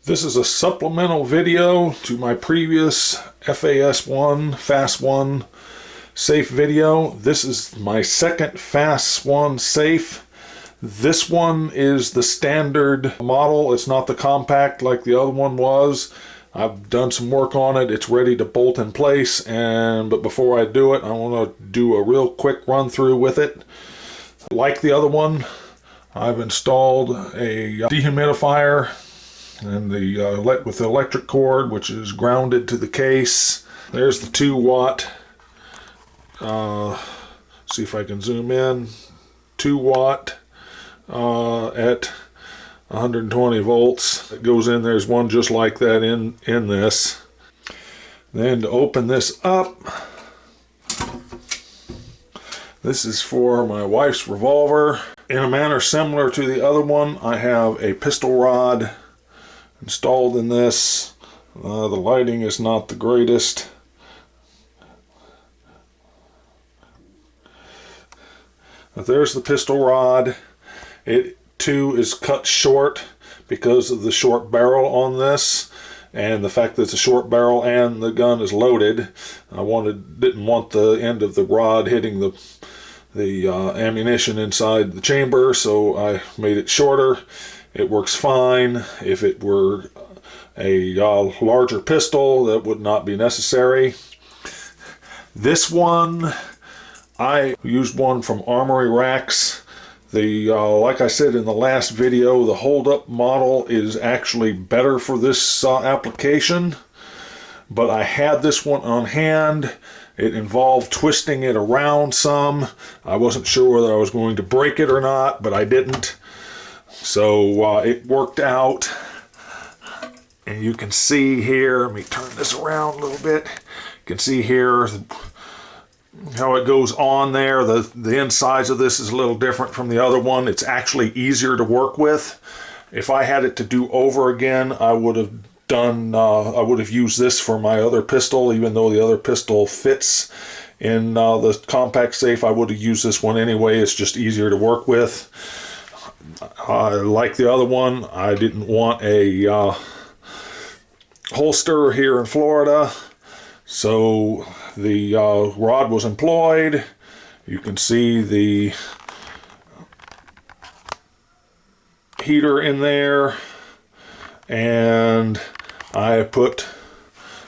This is a supplemental video to my previous FAS1 Safe video. This is my second FAS1 Safe. This one is the standard model. It's not the compact like the other one was. I've done some work on it. It's ready to bolt in place, but before I do it, I want to do a real quick run through with it. Like the other one, I've installed a dehumidifier and with the electric cord, which is grounded to the case. There's the 2 watt. See if I can zoom in. 2 watt at 120 volts. It goes in. There's one just like that in this. Then to open this up, this is for my wife's revolver. In a manner similar to the other one, I have a pistol rod installed in this. The lighting is not the greatest. But there's the pistol rod. It too is cut short because of the short barrel on this, and the fact that it's a short barrel and the gun is loaded. I didn't want the end of the rod hitting the ammunition inside the chamber, so I made it shorter. It works fine. If it were a larger pistol, that would not be necessary. This one, I used one from Armory Racks. Like I said in the last video, the hold-up model is actually better for this application, but I had this one on hand. It involved twisting it around some. I wasn't sure whether I was going to break it or not, but I didn't. So it worked out. And you can see here, let me turn this around a little bit. You can see here how it goes on there. The insides of this is a little different from the other one. It's actually easier to work with. If I had it to do over again, I would have used this for my other pistol. Even though the other pistol fits in the compact safe, I would have used this one anyway. It's just easier to work with. Like the other one, I didn't want a holster here in Florida, so the rod was employed. You can see the heater in there, and I put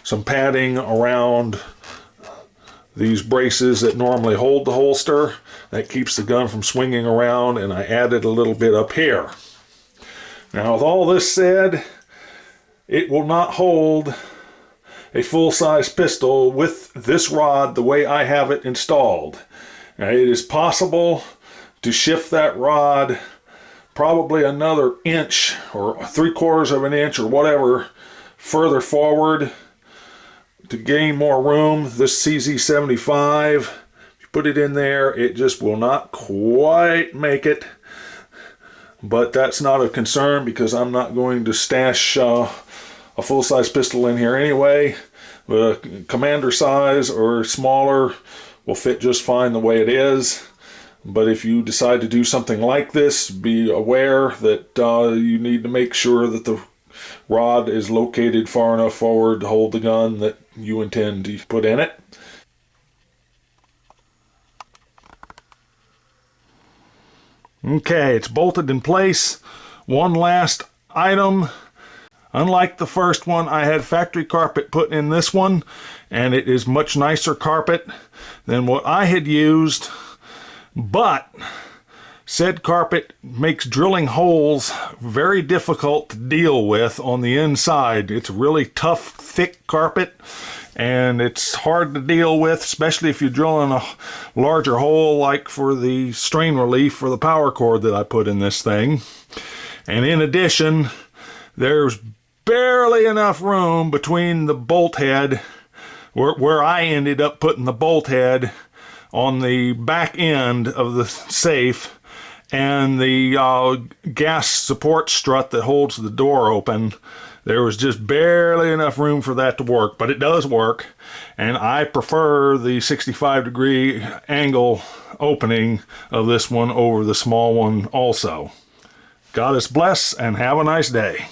some padding around these braces that normally hold the holster. That keeps the gun from swinging around, and I added a little bit up here. Now, with all this said, it will not hold a full-size pistol with this rod the way I have it installed. Now, it is possible to shift that rod probably another inch or 3/4 of an inch or whatever further forward to gain more room. This CZ75, if you put it in there, it just will not quite make it. But that's not a concern because I'm not going to stash a full-size pistol in here anyway. Commander size or smaller will fit just fine the way it is. But if you decide to do something like this, be aware that you need to make sure that the rod is located far enough forward to hold the gun that you intend to put in it. Okay, it's bolted in place. One last item. Unlike the first one, I had factory carpet put in this one, and it is much nicer carpet than what I had used, but said carpet makes drilling holes very difficult to deal with on the inside. It's really tough, thick carpet, and it's hard to deal with, especially if you're drilling a larger hole like for the strain relief for the power cord that I put in this thing. And in addition, there's barely enough room between the bolt head, where I ended up putting the bolt head on the back end of the safe, and the gas support strut that holds the door open. There was just barely enough room for that to work, but it does work, and I prefer the 65-degree angle opening of this one over the small one also. God bless and have a nice day.